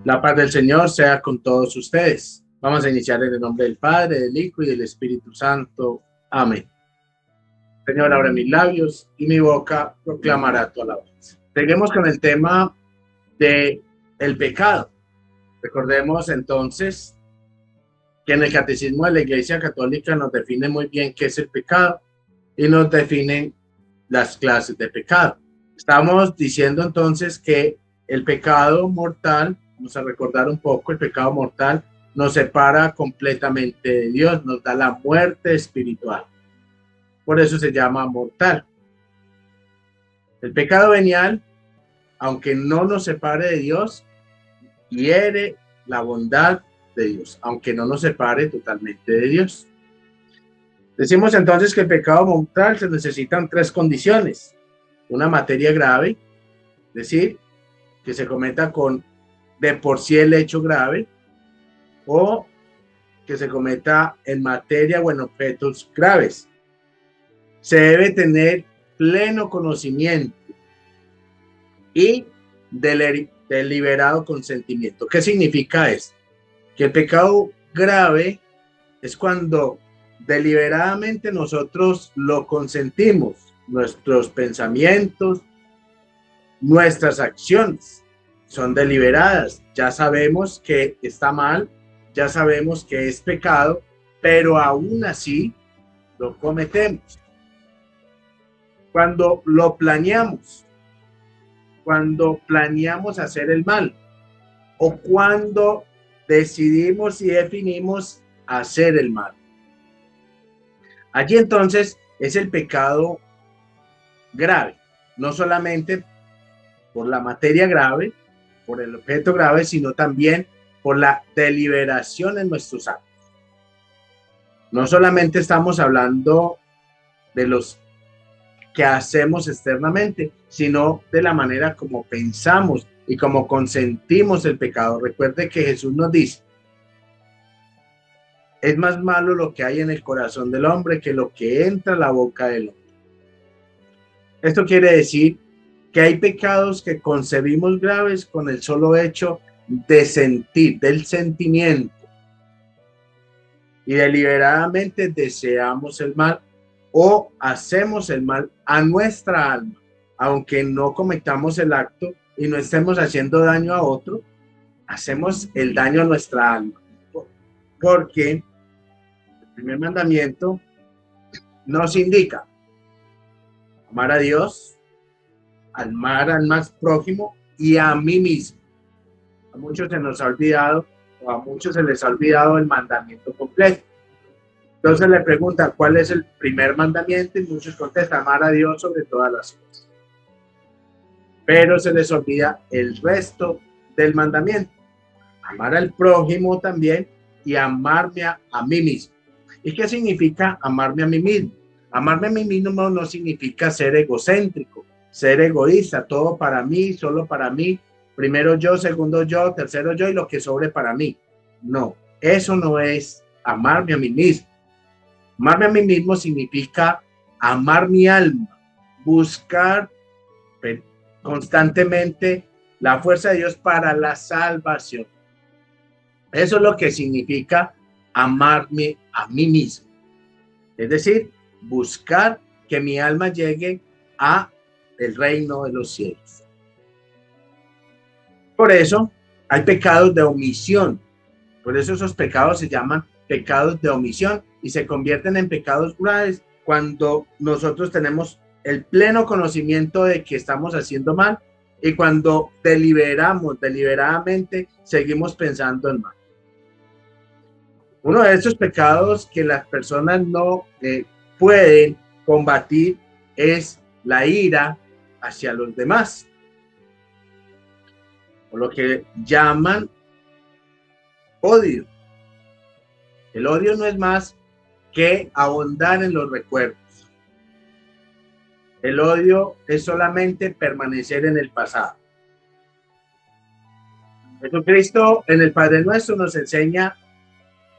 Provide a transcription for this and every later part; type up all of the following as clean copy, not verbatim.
La paz del Señor sea con todos ustedes. Vamos a iniciar en el nombre del Padre, del Hijo y del Espíritu Santo. Amén. Señor, abre mis labios y mi boca proclamará tu alabanza. Seguimos con el tema de el pecado. Recordemos entonces que en el Catecismo de la Iglesia Católica nos define muy bien qué es el pecado y nos definen las clases de pecado. Estamos diciendo entonces que el pecado mortal, vamos a recordar un poco, el pecado mortal nos separa completamente de Dios, nos da la muerte espiritual. Por eso se llama mortal. El pecado venial, aunque no nos separe de Dios, hiere la bondad de Dios, aunque no nos separe totalmente de Dios. Decimos entonces que el pecado mortal se necesitan tres condiciones. Una materia grave, es decir, que se cometa con de por sí el hecho grave, o que se cometa en materia o en objetos graves. Se debe tener pleno conocimiento y deliberado consentimiento. ¿Qué significa esto? Que el pecado grave es cuando deliberadamente nosotros lo consentimos, nuestros pensamientos, nuestras acciones son deliberadas. Ya sabemos que está mal, ya sabemos que es pecado, pero aún así lo cometemos. Cuando lo planeamos, cuando planeamos hacer el mal, o cuando decidimos y definimos hacer el mal. Allí entonces es el pecado grave, no solamente por la materia grave, por el objeto grave, sino también por la deliberación en nuestros actos. No solamente estamos hablando de los que hacemos externamente, sino de la manera como pensamos y como consentimos el pecado. Recuerde que Jesús nos dice, es más malo lo que hay en el corazón del hombre que lo que entra a la boca del hombre. Esto quiere decir que hay pecados que concebimos graves con el solo hecho de sentir, del sentimiento. Y deliberadamente deseamos el mal o hacemos el mal a nuestra alma, aunque no cometamos el acto y no estemos haciendo daño a otro, hacemos el daño a nuestra alma. Porque el primer mandamiento nos indica amar a Dios, amar al más prójimo y a mí mismo. A muchos se nos ha olvidado, o a muchos se les ha olvidado el mandamiento completo. Entonces le pregunta, ¿cuál es el primer mandamiento? Y muchos contestan, amar a Dios sobre todas las cosas. Pero se les olvida el resto del mandamiento. Amar al prójimo también y amarme a mí mismo. ¿Y qué significa amarme a mí mismo? Amarme a mí mismo no significa ser egocéntrico, ser egoísta, todo para mí, solo para mí, primero yo, segundo yo, tercero yo y lo que sobre para mí. No, eso no es amarme a mí mismo. Amarme a mí mismo significa amar mi alma, buscar constantemente la fuerza de Dios para la salvación. Eso es lo que significa amarme a mí mismo. Es decir, buscar que mi alma llegue a el reino de los cielos. Por eso hay pecados de omisión. Por eso esos pecados se llaman pecados de omisión y se convierten en pecados graves cuando nosotros tenemos el pleno conocimiento de que estamos haciendo mal y cuando deliberadamente seguimos pensando en mal. Uno de esos pecados que las personas no pueden combatir es la ira hacia los demás, o lo que llaman odio. El odio no es más que ahondar en los recuerdos. El odio es solamente permanecer en el pasado. Jesucristo en el Padre Nuestro nos enseña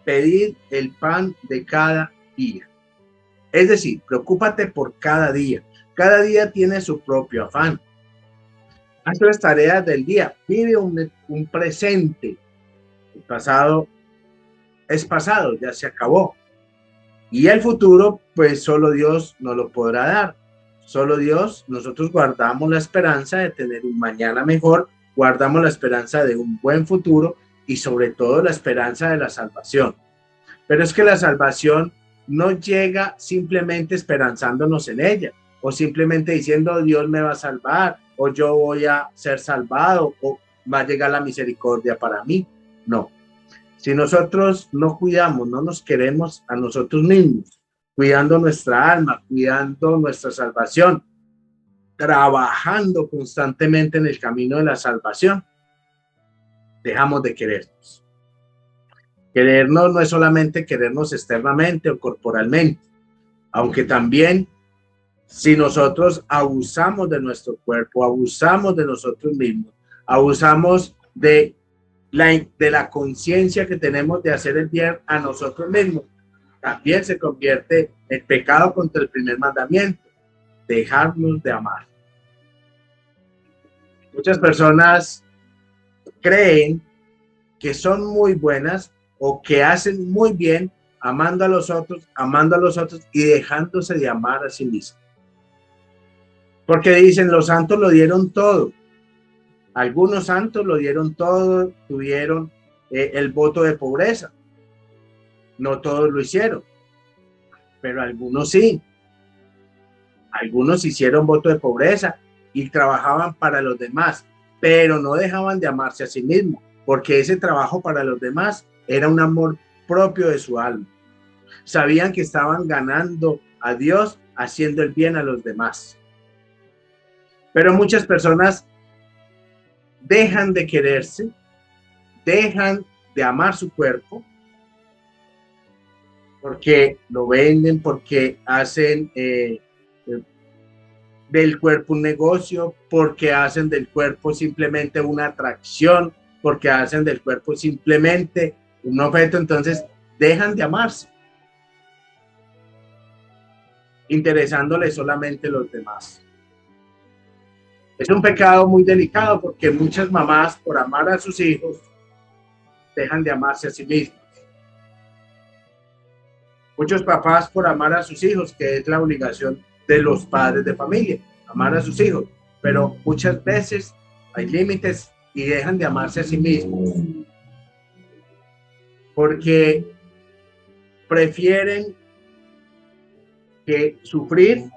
pedir el pan de cada día. Es decir, preocúpate por cada día. Cada día tiene su propio afán. haz las tareas del día, vive un presente. El pasado es pasado, ya se acabó. Y el futuro, pues solo Dios nos lo podrá dar. Solo Dios, nosotros guardamos la esperanza de tener un mañana mejor, guardamos la esperanza de un buen futuro y sobre todo la esperanza de la salvación. Pero es que la salvación no llega simplemente esperanzándonos en ella, o simplemente diciendo Dios me va a salvar, o yo voy a ser salvado, o va a llegar la misericordia para mí. No. Si nosotros no cuidamos, no nos queremos a nosotros mismos, cuidando nuestra alma, cuidando nuestra salvación, trabajando constantemente en el camino de la salvación, dejamos de querernos. Querernos no es solamente querernos externamente o corporalmente, aunque también si nosotros abusamos de nuestro cuerpo, abusamos de nosotros mismos, abusamos de la conciencia que tenemos de hacer el bien a nosotros mismos, también se convierte en pecado contra el primer mandamiento, dejarnos de amar. Muchas personas creen que son muy buenas o que hacen muy bien amando a los otros y dejándose de amar a sí mismos. Porque dicen, los santos lo dieron todo. Algunos santos lo dieron todo, tuvieron el voto de pobreza. No todos lo hicieron, pero algunos sí. Algunos hicieron voto de pobreza y trabajaban para los demás, pero no dejaban de amarse a sí mismos, porque ese trabajo para los demás era un amor propio de su alma. Sabían que estaban ganando a Dios haciendo el bien a los demás. Pero muchas personas dejan de quererse, dejan de amar su cuerpo, porque lo venden, porque hacen del cuerpo un negocio, porque hacen del cuerpo simplemente una atracción, porque hacen del cuerpo simplemente un objeto. Entonces dejan de amarse, interesándole solamente los demás. Es un pecado muy delicado porque muchas mamás, por amar a sus hijos, dejan de amarse a sí mismos. Muchos papás, por amar a sus hijos, que es la obligación de los padres de familia, amar a sus hijos, pero muchas veces hay límites y dejan de amarse a sí mismos porque prefieren que sufrir,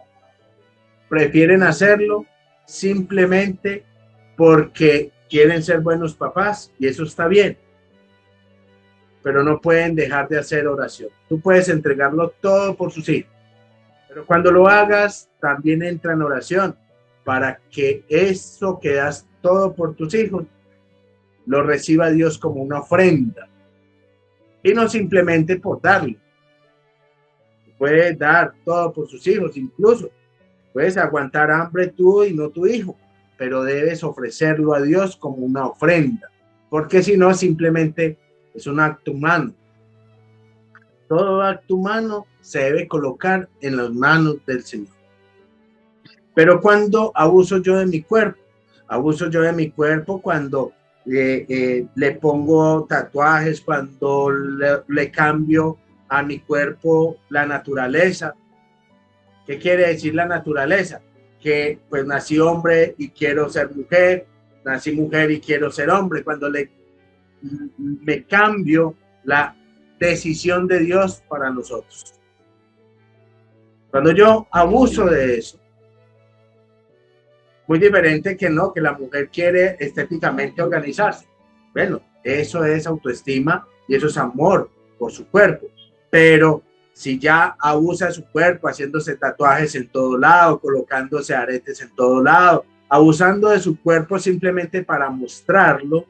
prefieren hacerlo simplemente porque quieren ser buenos papás, y eso está bien, pero no pueden dejar de hacer oración. Tú puedes entregarlo todo por sus hijos, pero cuando lo hagas, también entra en oración para que eso que das todo por tus hijos lo reciba Dios como una ofrenda y no simplemente por darlo. Puedes dar todo por sus hijos, incluso puedes aguantar hambre tú y no tu hijo, pero debes ofrecerlo a Dios como una ofrenda, porque si no, simplemente es un acto humano. Todo acto humano se debe colocar en las manos del Señor. Pero cuando abuso yo de mi cuerpo, abuso yo de mi cuerpo cuando le pongo tatuajes, cuando le cambio a mi cuerpo la naturaleza. ¿Qué quiere decir la naturaleza? Que pues nací hombre y quiero ser mujer, nací mujer y quiero ser hombre. Cuando me cambio la decisión de Dios para nosotros. Cuando yo abuso de eso, muy diferente que no, que la mujer quiere estéticamente organizarse. Bueno, eso es autoestima y eso es amor por su cuerpo. Pero si ya abusa de su cuerpo, haciéndose tatuajes en todo lado, colocándose aretes en todo lado, abusando de su cuerpo simplemente para mostrarlo,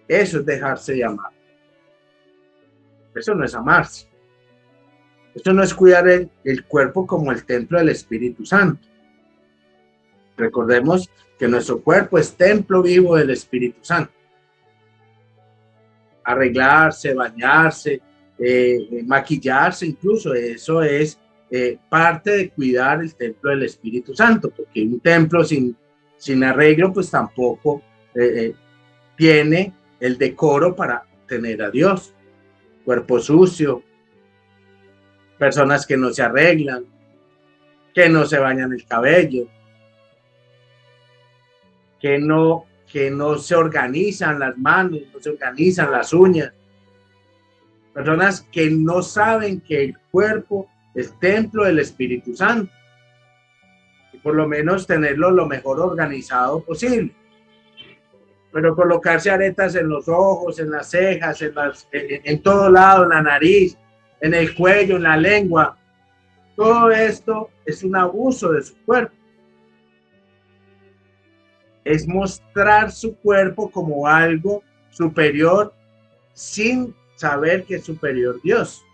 eso es dejarse de amar. Eso no es amarse. Eso no es cuidar el cuerpo como el templo del Espíritu Santo. Recordemos que nuestro cuerpo es templo vivo del Espíritu Santo. Arreglarse, bañarse, maquillarse, incluso eso es parte de cuidar el templo del Espíritu Santo, porque un templo sin sin arreglo, pues tampoco tiene el decoro para tener a Dios. Cuerpo sucio, personas que no se arreglan, que no se bañan el cabello, que no se organizan las manos, no se organizan las uñas. Personas que no saben que el cuerpo es templo del Espíritu Santo. Y por lo menos tenerlo lo mejor organizado posible. Pero colocarse aretas en los ojos, en las cejas, en todo lado, en la nariz, en el cuello, en la lengua, todo esto es un abuso de su cuerpo. Es mostrar su cuerpo como algo superior sin saber que es superior Dios.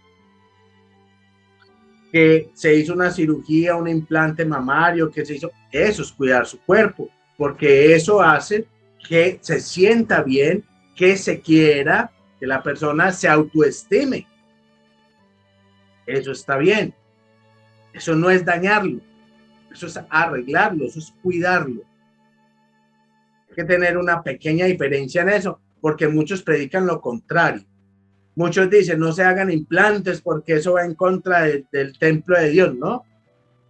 Que se hizo una cirugía, un implante mamario, que se hizo, eso es cuidar su cuerpo, porque eso hace que se sienta bien, que se quiera, que la persona se autoestime. Eso está bien. Eso no es dañarlo, eso es arreglarlo, eso es cuidarlo. Hay que tener una pequeña diferencia en eso, porque muchos predican lo contrario. Muchos dicen, no se hagan implantes porque eso va en contra del templo de Dios, ¿no?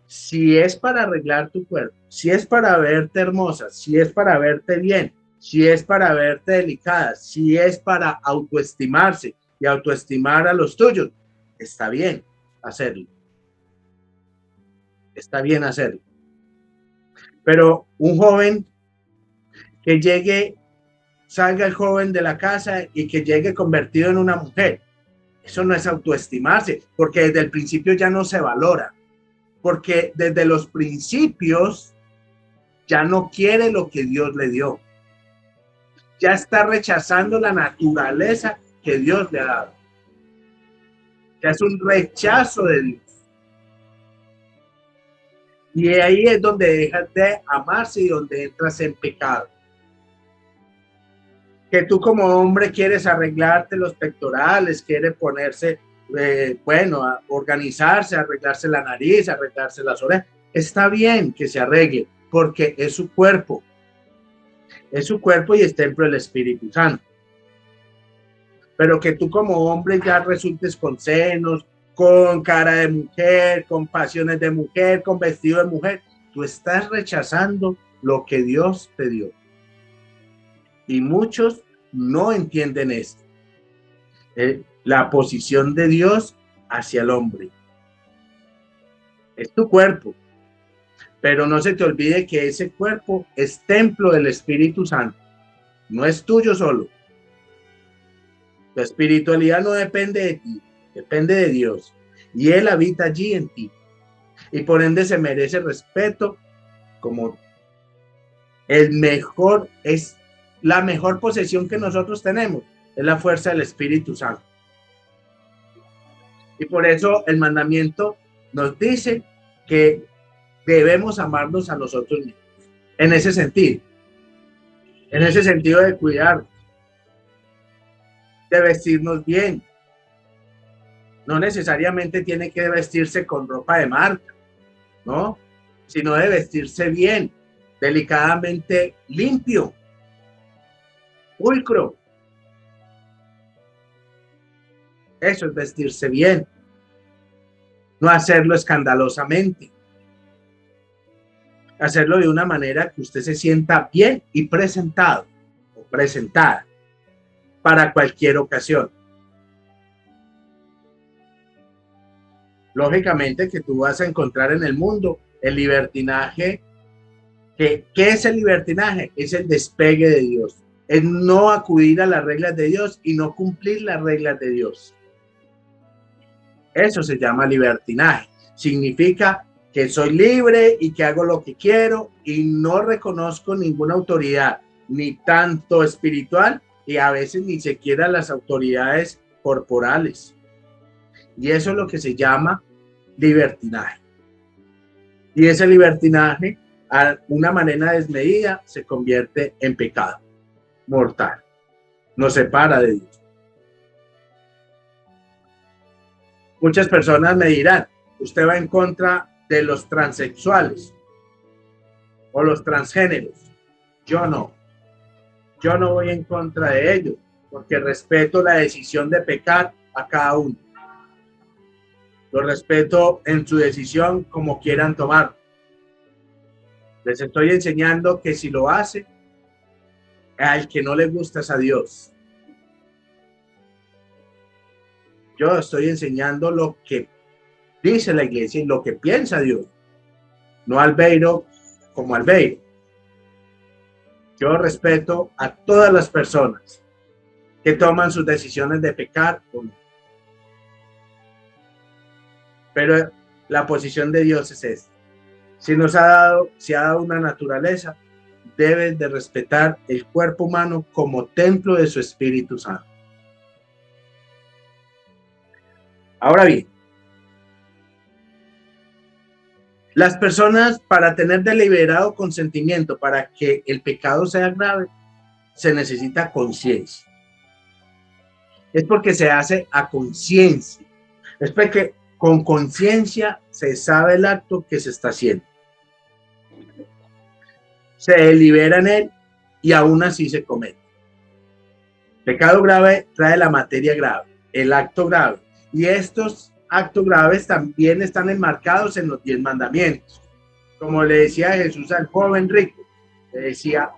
Si es para arreglar tu cuerpo, si es para verte hermosa, si es para verte bien, si es para verte delicada, si es para autoestimarse y autoestimar a los tuyos, está bien hacerlo. Está bien hacerlo. Pero un joven que llegue, salga el joven de la casa y que llegue convertido en una mujer, eso no es autoestimarse, porque desde el principio ya no se valora, porque desde los principios ya no quiere lo que Dios le dio. Ya está rechazando la naturaleza que Dios le ha dado. Ya es un rechazo de Dios. Y ahí es donde dejas de amarse y donde entras en pecado. Que tú como hombre quieres arreglarte los pectorales, quieres ponerse, organizarse, arreglarse la nariz, arreglarse las orejas. Está bien que se arregle, porque es su cuerpo. Es su cuerpo y es templo del Espíritu Santo. Pero que tú como hombre ya resultes con senos, con cara de mujer, con pasiones de mujer, con vestido de mujer, tú estás rechazando lo que Dios te dio. Y muchos no entienden esto. La posición de Dios hacia el hombre. Es tu cuerpo. Pero no se te olvide que ese cuerpo es templo del Espíritu Santo. No es tuyo solo. Tu espiritualidad no depende de ti, depende de Dios. Y Él habita allí en ti. Y por ende se merece respeto como el mejor, es la mejor posesión que nosotros tenemos. Es la fuerza del Espíritu Santo. Y por eso el mandamiento nos dice que debemos amarnos a nosotros mismos. En ese sentido de cuidar, de vestirnos bien. No necesariamente tiene que vestirse con ropa de marca, ¿no? Sino de vestirse bien, delicadamente limpio, pulcro. Eso es vestirse bien. No hacerlo escandalosamente. Hacerlo de una manera que usted se sienta bien y presentado o presentada para cualquier ocasión. Lógicamente que tú vas a encontrar en el mundo el libertinaje. ¿Qué es el libertinaje? Es el despegue de Dios. Es no acudir a las reglas de Dios y no cumplir las reglas de Dios. Eso se llama libertinaje. Significa que soy libre y que hago lo que quiero y no reconozco ninguna autoridad, ni tanto espiritual y a veces ni siquiera las autoridades corporales. Y eso es lo que se llama libertinaje. Y ese libertinaje, a una manera desmedida, se convierte en pecado mortal. Nos separa de Dios. Muchas personas me dirán, usted va en contra de los transexuales. o los transgéneros. Yo no. Yo no voy en contra de ellos, porque respeto la decisión de pecar a cada uno. Lo respeto en su decisión como quieran tomar. Les estoy enseñando que si lo hace, al que no le gusta es a Dios. Yo estoy enseñando lo que dice la iglesia y lo que piensa Dios. No Albeiro como Albeiro. Yo respeto a todas las personas que toman sus decisiones de pecar o no. Pero la posición de Dios es esta. Si ha dado una naturaleza, debes de respetar el cuerpo humano como templo de su Espíritu Santo. Ahora bien, las personas, para tener deliberado consentimiento para que el pecado sea grave, se necesita conciencia. Es porque se hace a conciencia. Es porque con conciencia se sabe el acto que se está haciendo. Se delibera en él y aún así se comete. Pecado grave trae la materia grave, el acto grave. Y estos actos graves también están enmarcados en los 10 mandamientos. Como le decía Jesús al joven rico, le decía,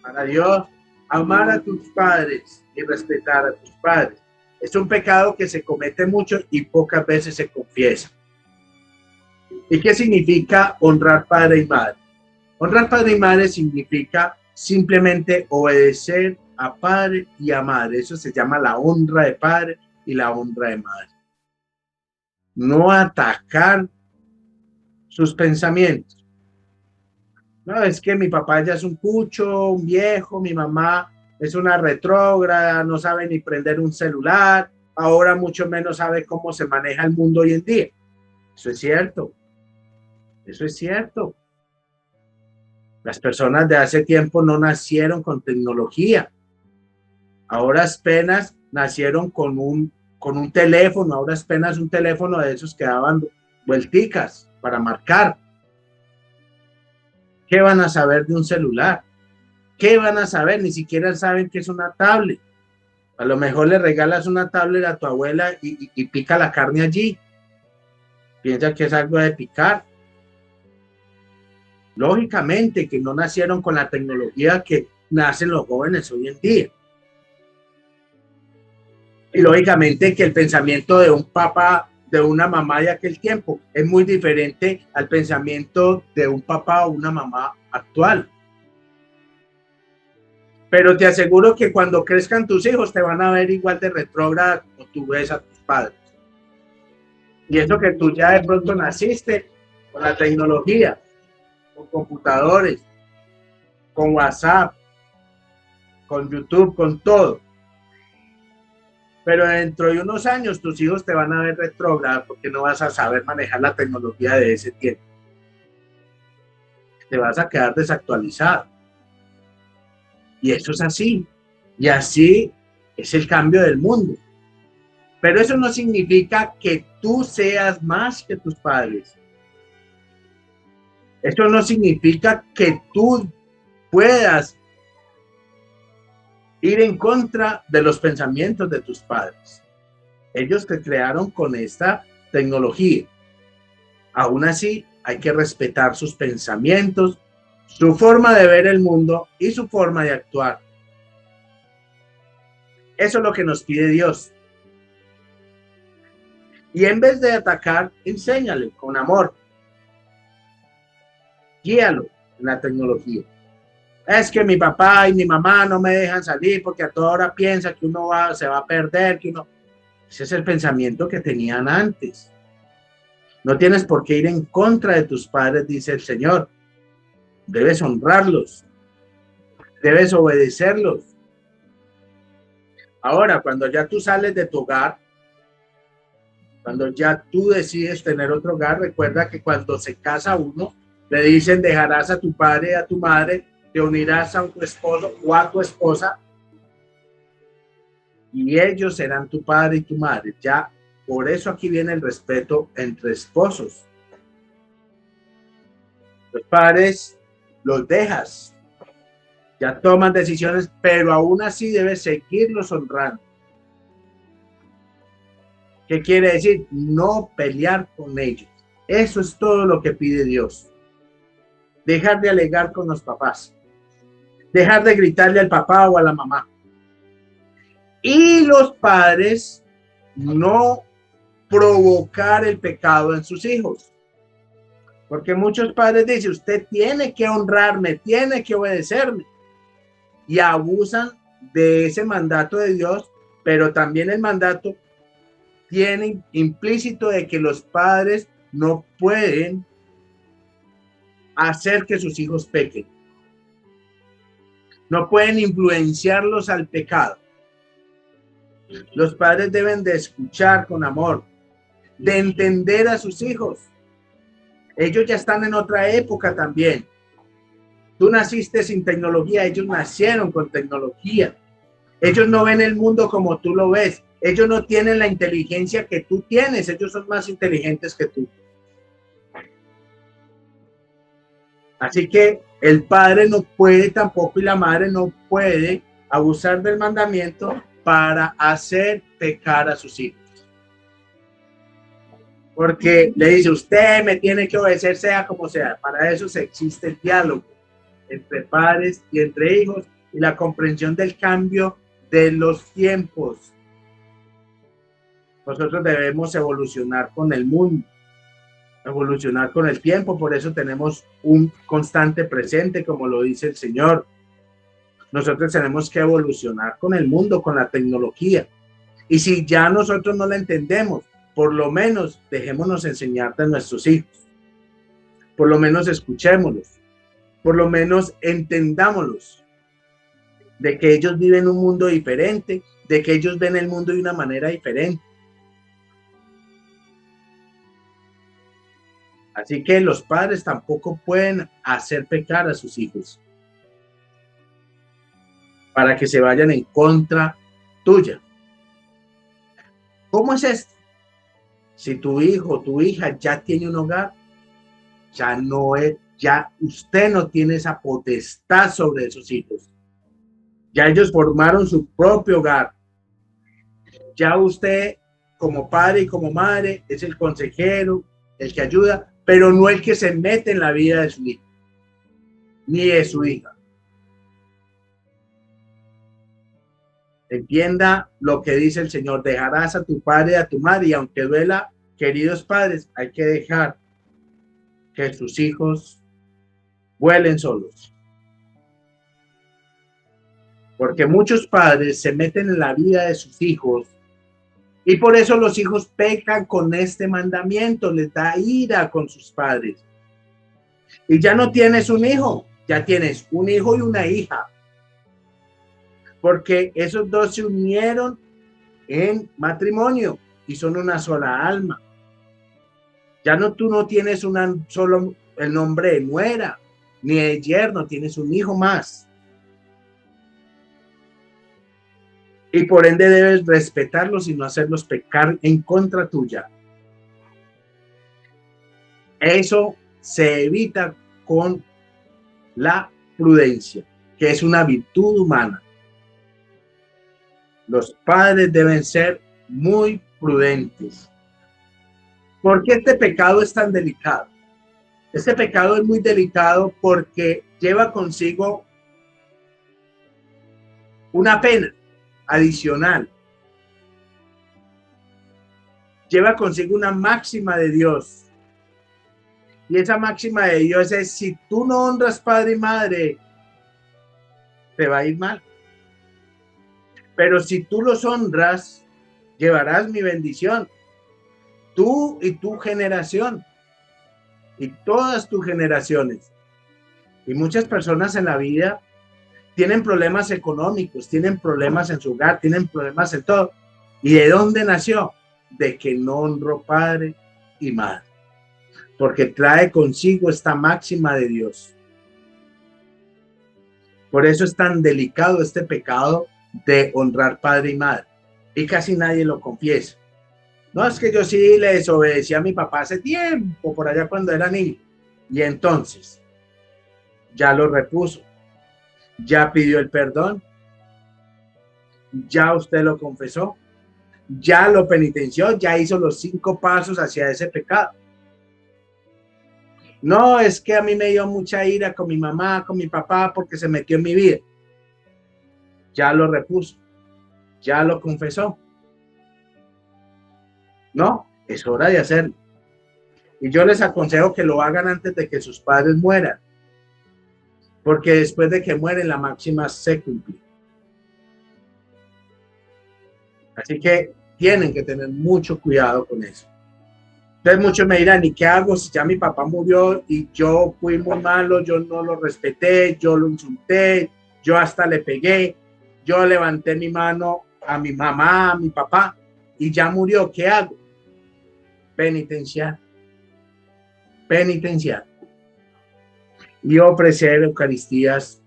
para Dios, amar a tus padres y respetar a tus padres. Es un pecado que se comete mucho y pocas veces se confiesa. ¿Y qué significa honrar padre y madre? Honrar padre y madre significa simplemente obedecer a padre y a madre. Eso se llama la honra de padre y la honra de madre. No atacar sus pensamientos. No, es que mi papá ya es un cucho, un viejo, mi mamá es una retrógrada, no sabe ni prender un celular, ahora mucho menos sabe cómo se maneja el mundo hoy en día. Eso es cierto. Eso es cierto. Las personas de hace tiempo no nacieron con tecnología. Ahora apenas nacieron con un teléfono, ahora apenas un teléfono de esos que daban vuelticas para marcar. ¿Qué van a saber de un celular? ¿Qué van a saber? Ni siquiera saben qué es una tablet. A lo mejor le regalas una tablet a tu abuela y pica la carne allí. Piensa que es algo de picar. Lógicamente que no nacieron con la tecnología que nacen los jóvenes hoy en día. Y lógicamente que el pensamiento de un papá, de una mamá de aquel tiempo, es muy diferente al pensamiento de un papá o una mamá actual. Pero te aseguro que cuando crezcan tus hijos te van a ver igual de retrógrada como tú ves a tus padres. Y eso que tú ya de pronto naciste con la tecnología, con computadores, con WhatsApp, con YouTube, con todo. Pero dentro de unos años tus hijos te van a ver retrógrada porque no vas a saber manejar la tecnología de ese tiempo. Te vas a quedar desactualizado. Y eso es así. Y así es el cambio del mundo. Pero eso no significa que tú seas más que tus padres. Eso no significa que tú puedas ir en contra de los pensamientos de tus padres. Ellos te crearon con esta tecnología. Aún así, hay que respetar sus pensamientos, su forma de ver el mundo y su forma de actuar. Eso es lo que nos pide Dios. Y en vez de atacar, enséñale con amor. Guíalo en la tecnología. Es que mi papá y mi mamá no me dejan salir porque a toda hora piensa que uno se va a perder, que uno... Ese es el pensamiento que tenían antes. No tienes por qué ir en contra de tus padres, dice el Señor. Debes honrarlos. Debes obedecerlos. Ahora, cuando ya tú sales de tu hogar, cuando ya tú decides tener otro hogar, recuerda que cuando se casa uno, le dicen dejarás a tu padre y a tu madre, te unirás a tu esposo o a tu esposa y ellos serán tu padre y tu madre. Ya, por eso aquí viene el respeto entre esposos. Los padres los dejas, ya toman decisiones, pero aún así debes seguirlos honrando. ¿Qué quiere decir? No pelear con ellos. Eso es todo lo que pide Dios. Dejar de alegar con los papás. Dejar de gritarle al papá o a la mamá. Y los padres no provocar el pecado en sus hijos. Porque muchos padres dicen, usted tiene que honrarme, tiene que obedecerme. Y abusan de ese mandato de Dios, pero también el mandato tiene implícito de que los padres no pueden hacer que sus hijos pequen. No pueden influenciarlos al pecado. Los padres deben de escuchar con amor, de entender a sus hijos. Ellos ya están en otra época también. Tú naciste sin tecnología, ellos nacieron con tecnología. Ellos no ven el mundo como tú lo ves. Ellos no tienen la inteligencia que tú tienes. Ellos son más inteligentes que tú. Así que el padre no puede tampoco y la madre no puede abusar del mandamiento para hacer pecar a sus hijos. Porque le dice, usted me tiene que obedecer sea como sea. Para eso existe el diálogo entre padres y entre hijos y la comprensión del cambio de los tiempos. Nosotros debemos evolucionar con el mundo, evolucionar con el tiempo, por eso tenemos un constante presente, como lo dice el Señor. Nosotros tenemos que evolucionar con el mundo, con la tecnología. Y si ya nosotros no la entendemos, por lo menos dejémonos enseñar de nuestros hijos. Por lo menos escuchémoslos. Por lo menos entendámoslos. De que ellos viven un mundo diferente, de que ellos ven el mundo de una manera diferente. Así que los padres tampoco pueden hacer pecar a sus hijos para que se vayan en contra tuya. ¿Cómo es esto? Si tu hijo o tu hija ya tiene un hogar, ya usted no tiene esa potestad sobre esos hijos. Ya ellos formaron su propio hogar. Ya usted, como padre y como madre, es el consejero, el que ayuda, pero no el que se mete en la vida de su hijo, ni de su hija. Entienda lo que dice el Señor, dejarás a tu padre y a tu madre, y aunque duela, queridos padres, hay que dejar que sus hijos vuelen solos. Porque muchos padres se meten en la vida de sus hijos y por eso los hijos pecan con este mandamiento, les da ira con sus padres. Y ya no tienes un hijo, ya tienes un hijo y una hija. Porque esos dos se unieron en matrimonio y son una sola alma. Ya no, tú no tienes solo el nombre de nuera, ni de yerno, tienes un hijo más. Y por ende debes respetarlos y no hacerlos pecar en contra tuya. Eso se evita con la prudencia, que es una virtud humana. Los padres deben ser muy prudentes. ¿Por qué este pecado es tan delicado? Este pecado es muy delicado porque lleva consigo una pena adicional. Lleva consigo una máxima de Dios. Y esa máxima de Dios es, si tú no honras padre y madre, te va a ir mal. Pero si tú los honras, llevarás mi bendición. Tú y tu generación. Y todas tus generaciones. Y muchas personas en la vida tienen problemas económicos, tienen problemas en su hogar, tienen problemas en todo. ¿Y de dónde nació? De que no honró padre y madre. Porque trae consigo esta máxima de Dios. Por eso es tan delicado este pecado de honrar padre y madre. Y casi nadie lo confiesa. No, es que yo sí le desobedecí a mi papá hace tiempo, por allá cuando era niño. Y entonces, ya lo repuso, ya pidió el perdón, ya usted lo confesó, ya lo penitenció, ya hizo los 5 pasos hacia ese pecado. No, es que a mí me dio mucha ira con mi mamá, con mi papá, porque se metió en mi vida. Ya lo repuso, ya lo confesó. No, es hora de hacerlo. Y yo les aconsejo que lo hagan antes de que sus padres mueran, porque después de que mueren la máxima se cumple. Así que tienen que tener mucho cuidado con eso. Entonces muchos me dirán, ¿y qué hago si ya mi papá murió y yo fui muy malo, yo no lo respeté, yo lo insulté, yo hasta le pegué, yo levanté mi mano a mi mamá, a mi papá y ya murió? ¿Qué hago? Penitenciar. Penitenciar. Y ofrecer Eucaristías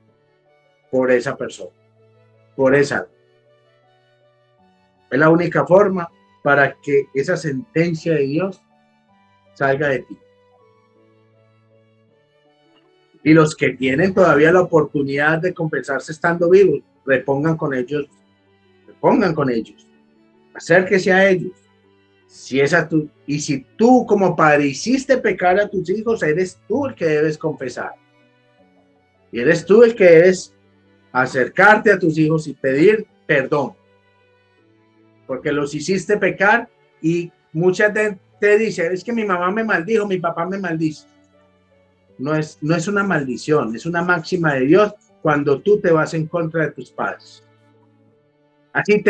por esa persona, por esa. Es la única forma para que esa sentencia de Dios salga de ti. Y los que tienen todavía la oportunidad de confesarse estando vivos, repongan con ellos, acérquese a ellos. Si es y si tú como padre hiciste pecar a tus hijos, eres tú el que debes confesar. Y eres tú el que debes acercarte a tus hijos y pedir perdón. Porque los hiciste pecar y muchas veces te dicen, es que mi mamá me maldijo, mi papá me maldice. No es una maldición, es una máxima de Dios cuando tú te vas en contra de tus padres. Así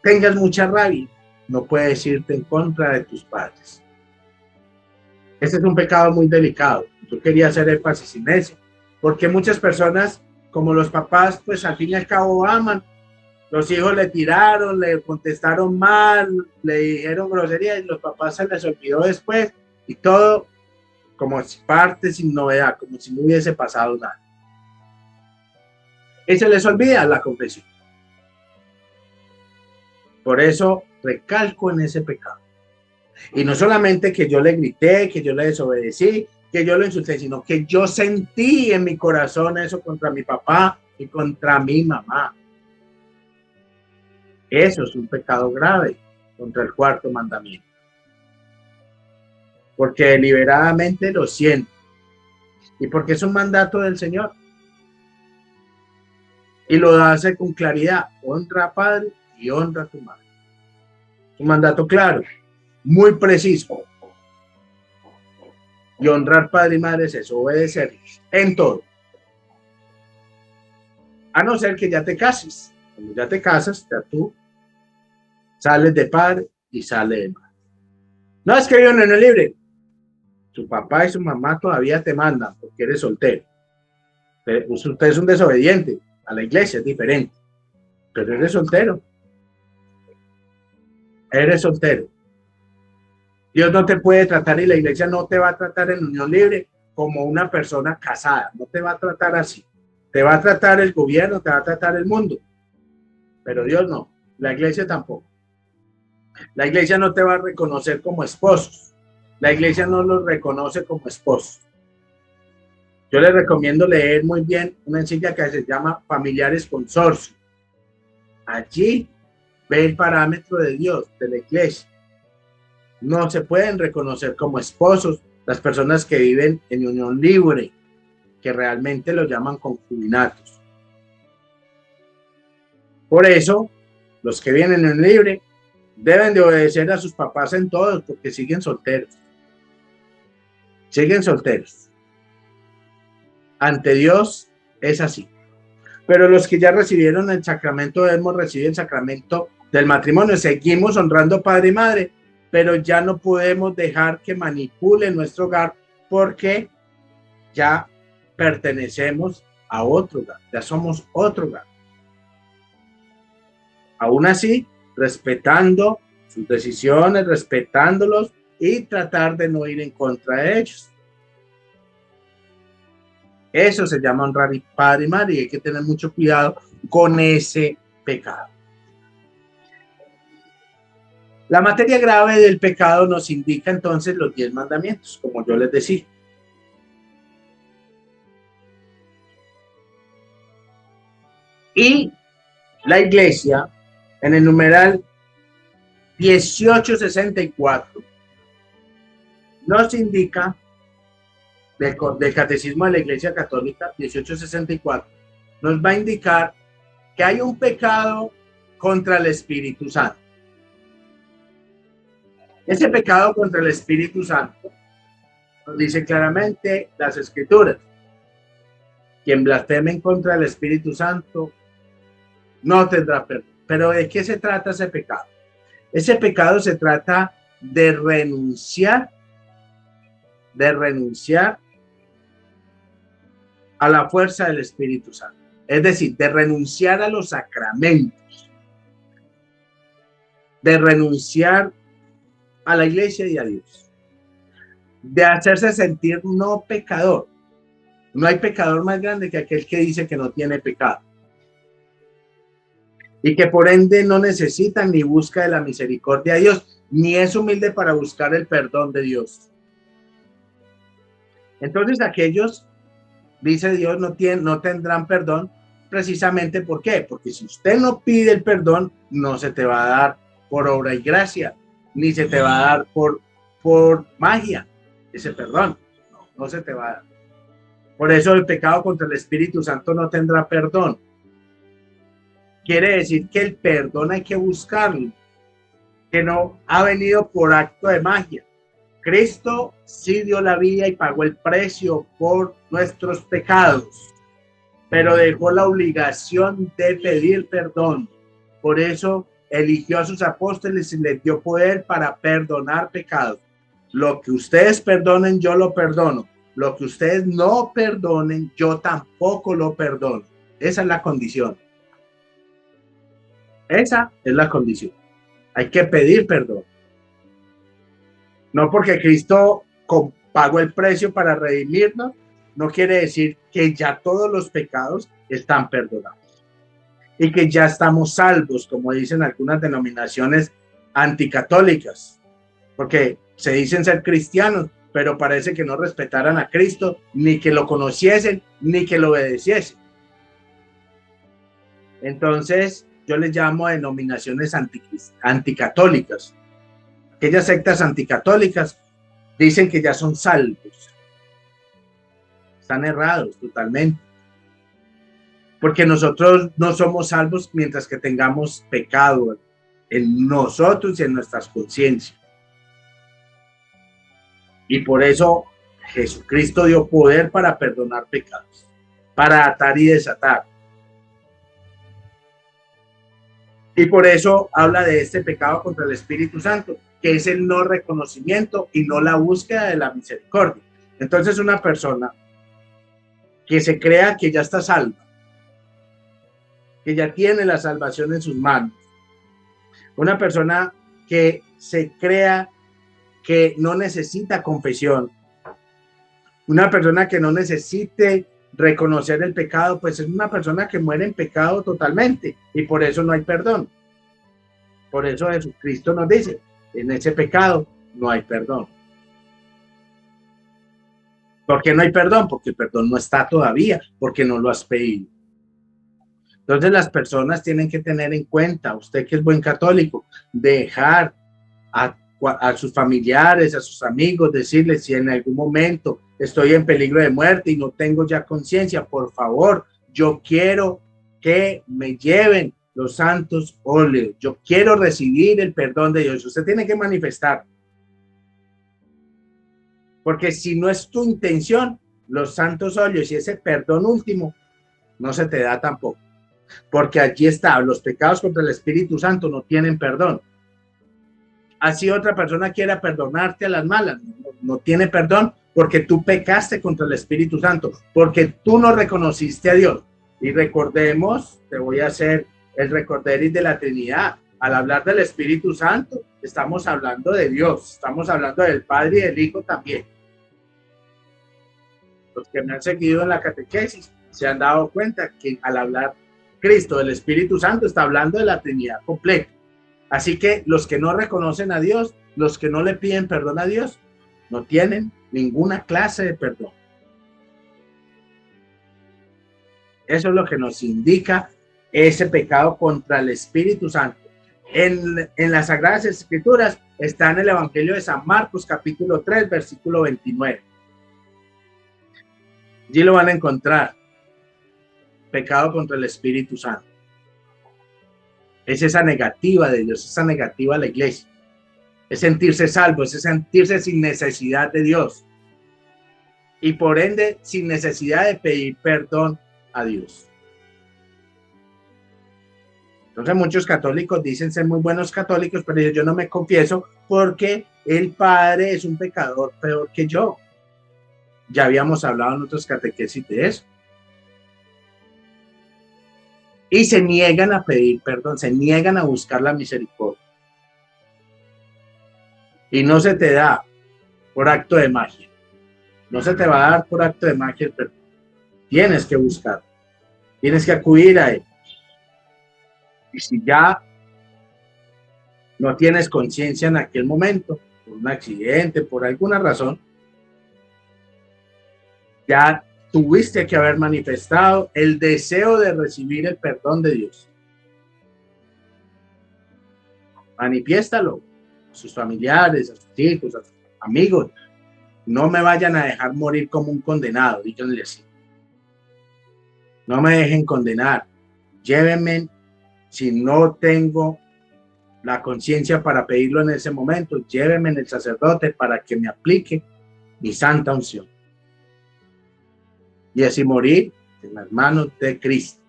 tengas mucha rabia, no puedes irte en contra de tus padres. Este es un pecado muy delicado. Yo quería hacer énfasis en eso, porque muchas personas, como los papás, pues al fin y al cabo aman. Los hijos le tiraron, le contestaron mal, le dijeron groserías y los papás se les olvidó después y todo como parte sin novedad, como si no hubiese pasado nada. Y se les olvida la confesión. Por eso recalco en ese pecado. Y no solamente que yo le grité, que yo le desobedecí, que yo lo insulté, sino que yo sentí en mi corazón eso contra mi papá y contra mi mamá. Eso es un pecado grave contra el 4º mandamiento. Porque deliberadamente lo siento. Y porque es un mandato del Señor. Y lo hace con claridad. Honra a padre y honra a tu madre. Es un mandato claro, muy preciso. Y honrar padre y madre es eso, obedecer en todo. A no ser que ya te cases. Cuando ya te casas, ya tú sales de padre y sales de madre. No es que viven en el libre. Su papá y su mamá todavía te mandan porque eres soltero. Usted es un desobediente. A la iglesia es diferente. Pero eres soltero. Eres soltero. Dios no te puede tratar y la iglesia no te va a tratar en unión libre como una persona casada. No te va a tratar así. Te va a tratar el gobierno, te va a tratar el mundo. Pero Dios no. La iglesia tampoco. La iglesia no te va a reconocer como esposos. La iglesia no los reconoce como esposos. Yo les recomiendo leer muy bien una encíclica que se llama Familiares Consorcio. Allí ve el parámetro de Dios, de la iglesia. No se pueden reconocer como esposos las personas que viven en unión libre, que realmente lo llaman concubinatos. Por eso, los que vienen en libre deben de obedecer a sus papás en todo, porque siguen solteros. Siguen solteros. Ante Dios es así. Pero los que ya recibieron el sacramento, debemos recibir el sacramento del matrimonio. Seguimos honrando padre y madre, pero ya no podemos dejar que manipule nuestro hogar porque ya pertenecemos a otro hogar, ya somos otro hogar. Aún así, respetando sus decisiones, respetándolos y tratar de no ir en contra de ellos. Eso se llama honrar padre y madre y hay que tener mucho cuidado con ese pecado. La materia grave del pecado nos indica entonces los 10 mandamientos, como yo les decía. Y la iglesia, en el numeral 1864, nos indica del Catecismo de la Iglesia Católica, 1864, nos va a indicar que hay un pecado contra el Espíritu Santo. Ese pecado contra el Espíritu Santo nos dice claramente las Escrituras: quien blasfeme en contra del Espíritu Santo no tendrá perdón. Pero ¿de qué se trata ese pecado? Ese pecado se trata de renunciar a la fuerza del Espíritu Santo. Es decir, de renunciar a los sacramentos, de renunciar a la iglesia y a Dios, de hacerse sentir no pecador. No hay pecador más grande que aquel que dice que no tiene pecado y que por ende no necesita ni busca de la misericordia de Dios, ni es humilde para buscar el perdón de Dios. Entonces aquellos, dice Dios, no tendrán perdón. Precisamente, ¿por qué? Porque si usted no pide el perdón, no se te va a dar por obra y gracia, ni se te va a dar por magia ese perdón. No se te va a dar. Por eso el pecado contra el Espíritu Santo no tendrá perdón. Quiere decir que el perdón hay que buscarlo, que no ha venido por acto de magia. Cristo sí dio la vida y pagó el precio por nuestros pecados, pero dejó la obligación de pedir perdón. Por eso eligió a sus apóstoles y les dio poder para perdonar pecados. Lo que ustedes perdonen, yo lo perdono. Lo que ustedes no perdonen, yo tampoco lo perdono. Esa es la condición. Esa es la condición. Hay que pedir perdón. No porque Cristo pagó el precio para redimirnos, no quiere decir que ya todos los pecados están perdonados y que ya estamos salvos, como dicen algunas denominaciones anticatólicas, porque se dicen ser cristianos, pero parece que no respetaran a Cristo, ni que lo conociesen, ni que lo obedeciesen. Entonces, yo les llamo a denominaciones anticatólicas. Aquellas sectas anticatólicas dicen que ya son salvos. Están errados totalmente. Porque nosotros no somos salvos mientras que tengamos pecado en nosotros y en nuestras conciencias. Y por eso Jesucristo dio poder para perdonar pecados, para atar y desatar. Y por eso habla de este pecado contra el Espíritu Santo, que es el no reconocimiento y no la búsqueda de la misericordia. Entonces una persona que se crea que ya está salva, que ya tiene la salvación en sus manos, una persona que se crea que no necesita confesión, una persona que no necesite reconocer el pecado, pues es una persona que muere en pecado totalmente y por eso no hay perdón. Por eso Jesucristo nos dice, en ese pecado no hay perdón. ¿Por qué no hay perdón? Porque el perdón no está todavía, porque no lo has pedido. Entonces las personas tienen que tener en cuenta, usted que es buen católico, dejar a sus familiares, a sus amigos, decirles si en algún momento estoy en peligro de muerte y no tengo ya conciencia, por favor, yo quiero que me lleven los santos óleos, yo quiero recibir el perdón de Dios. Usted tiene que manifestar, porque si no es tu intención, los santos óleos y ese perdón último no se te da tampoco, porque allí está, los pecados contra el Espíritu Santo no tienen perdón. Así otra persona quiera perdonarte a las malas, no tiene perdón porque tú pecaste contra el Espíritu Santo, porque tú no reconociste a Dios. Y recordemos, te voy a hacer el recorderis de la Trinidad. Al hablar del Espíritu Santo, estamos hablando de Dios, estamos hablando del Padre y del Hijo también. Los que me han seguido en la catequesis se han dado cuenta que al hablar Cristo del Espíritu Santo está hablando de la Trinidad completa. Así que los que no reconocen a Dios, los que no le piden perdón a Dios, no tienen ninguna clase de perdón. Eso es lo que nos indica ese pecado contra el Espíritu Santo. En las Sagradas Escrituras está en el Evangelio de San Marcos, capítulo 3, versículo 29. Allí lo van a encontrar. Pecado contra el Espíritu Santo. Es esa negativa de Dios, esa negativa a la iglesia. Es sentirse salvo, es sentirse sin necesidad de Dios. Y por ende, sin necesidad de pedir perdón a Dios. Entonces muchos católicos dicen ser muy buenos católicos, pero yo no me confieso porque el Padre es un pecador peor que yo. Ya habíamos hablado en otros catequesis de eso. Y se niegan a pedir perdón, se niegan a buscar la misericordia. Y no se te da por acto de magia. No se te va a dar por acto de magia el perdón. Tienes que buscar. Tienes que acudir a él. Y si ya no tienes conciencia en aquel momento, por un accidente, por alguna razón, ya tuviste que haber manifestado el deseo de recibir el perdón de Dios. Manifiéstalo a sus familiares, a sus hijos, a sus amigos. No me vayan a dejar morir como un condenado, díganle así. No me dejen condenar. Llévenme. Si no tengo la conciencia para pedirlo en ese momento, llévenme en el sacerdote para que me aplique mi santa unción. Y así morir en las manos de Cristo.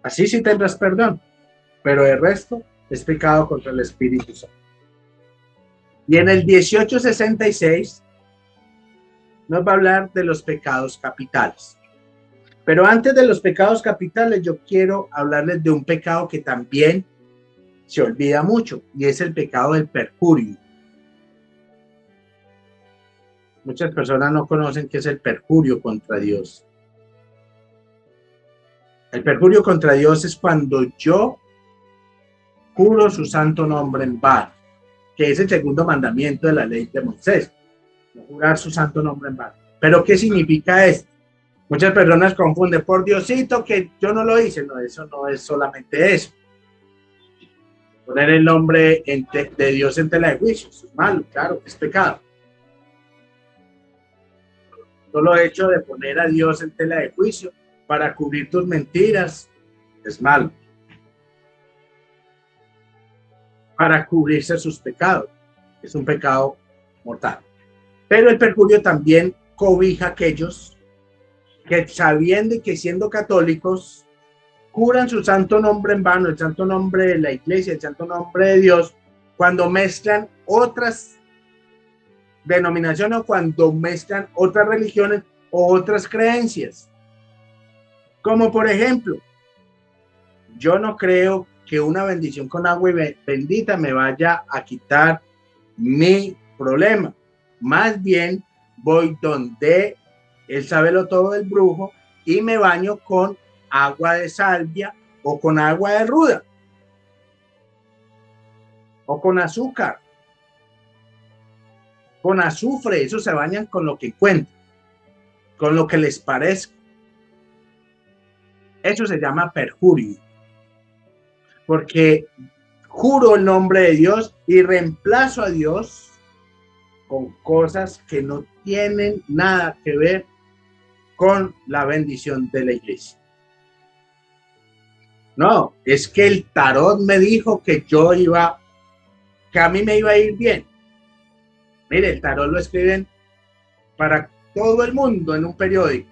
Así sí tendrás perdón, pero el resto es pecado contra el Espíritu Santo. Y en el 1866 nos va a hablar de los pecados capitales. Pero antes de los pecados capitales, yo quiero hablarles de un pecado que también se olvida mucho, y es el pecado del perjurio. Muchas personas no conocen qué es el perjurio contra Dios. El perjurio contra Dios es cuando yo juro su santo nombre en vano, que es el segundo mandamiento de la ley de Moisés, no jurar su santo nombre en vano. ¿Pero qué significa esto? Muchas personas confunden, por Diosito que yo no lo hice. No, eso no es solamente eso. Poner el nombre de Dios en tela de juicio, eso es malo, claro, es pecado. Solo el hecho de poner a Dios en tela de juicio para cubrir tus mentiras es malo. Para cubrirse sus pecados, es un pecado mortal. Pero el perjurio también cobija a aquellos que sabiendo que siendo católicos juran su santo nombre en vano, el santo nombre de la iglesia, el santo nombre de Dios, cuando mezclan otras denominaciones o cuando mezclan otras religiones o otras creencias. Como por ejemplo, yo no creo que una bendición con agua bendita me vaya a quitar mi problema. Más bien voy donde el sabelo todo del brujo y me baño con agua de salvia o con agua de ruda o con azúcar, con azufre. Eso se bañan con lo que encuentran, con lo que les parezca. Eso se llama perjurio, porque juro el nombre de Dios y reemplazo a Dios con cosas que no tienen nada que ver con la bendición de la iglesia. No, es que el tarot me dijo que a mí me iba a ir bien. Mire, el tarot lo escriben para todo el mundo en un periódico.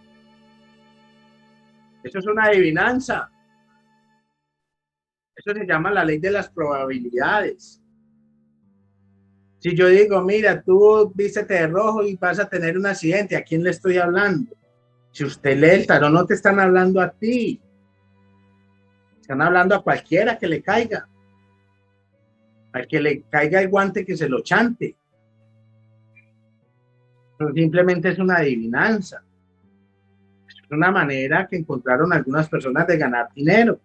Eso es una adivinanza. Eso se llama la ley de las probabilidades. Si yo digo, mira, tú vístete de rojo y vas a tener un accidente, ¿a quién le estoy hablando? Si usted lee el tarot, no te están hablando a ti. Están hablando a cualquiera que le caiga. Al que le caiga el guante, que se lo chante. Pero simplemente es una adivinanza. Es una manera que encontraron algunas personas de ganar dinero,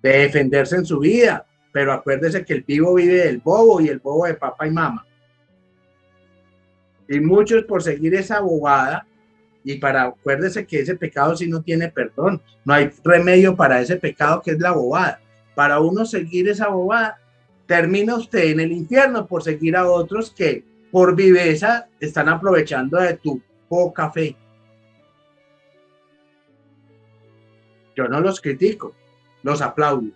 de defenderse en su vida. Pero acuérdese que el vivo vive del bobo y el bobo de papá y mamá. Y muchos por seguir esa bobada Y acuérdese que ese pecado sí no tiene perdón. No hay remedio para ese pecado que es la bobada. Para uno seguir esa bobada, termina usted en el infierno por seguir a otros que por viveza están aprovechando de tu poca fe. Yo no los critico, los aplaudo.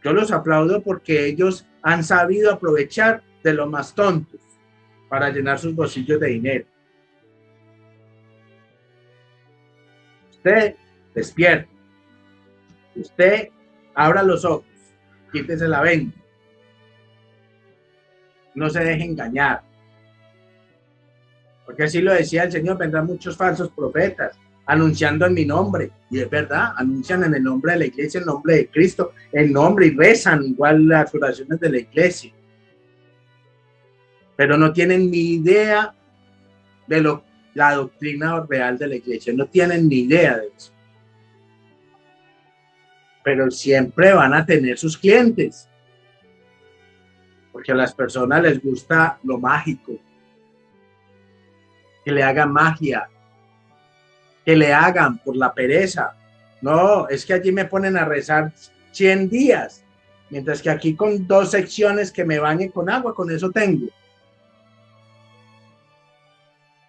Yo los aplaudo porque ellos han sabido aprovechar de los más tontos para llenar sus bolsillos de dinero. Usted despierta. Usted abra los ojos. Quítese la venda. No se deje engañar. Porque así lo decía el Señor, vendrán muchos falsos profetas anunciando en mi nombre. Y es verdad, anuncian en el nombre de la iglesia, en el nombre de Cristo, el nombre y rezan igual las oraciones de la iglesia. Pero no tienen ni idea de la doctrina real de la iglesia. No tienen ni idea de eso. Pero siempre van a tener sus clientes. Porque a las personas les gusta lo mágico. Que le hagan magia. Que le hagan por la pereza. No, es que allí me ponen a rezar 100 días. Mientras que aquí con 2 secciones que me bañen con agua, con eso tengo.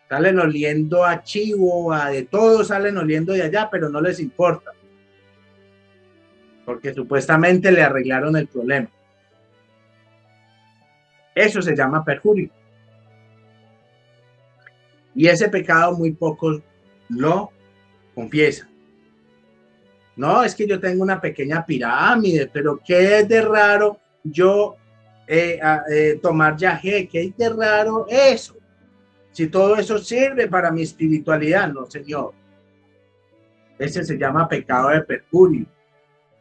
Salen oliendo a chivo, a de todo, salen oliendo de allá, pero no les importa. Porque supuestamente le arreglaron el problema. Eso se llama perjurio. Y ese pecado muy pocos lo confiesan. No, es que yo tengo una pequeña pirámide, pero ¿qué es de raro yo tomar yagé? ¿Qué es de raro eso? Si todo eso sirve para mi espiritualidad, no, señor. Ese se llama pecado de perjurio.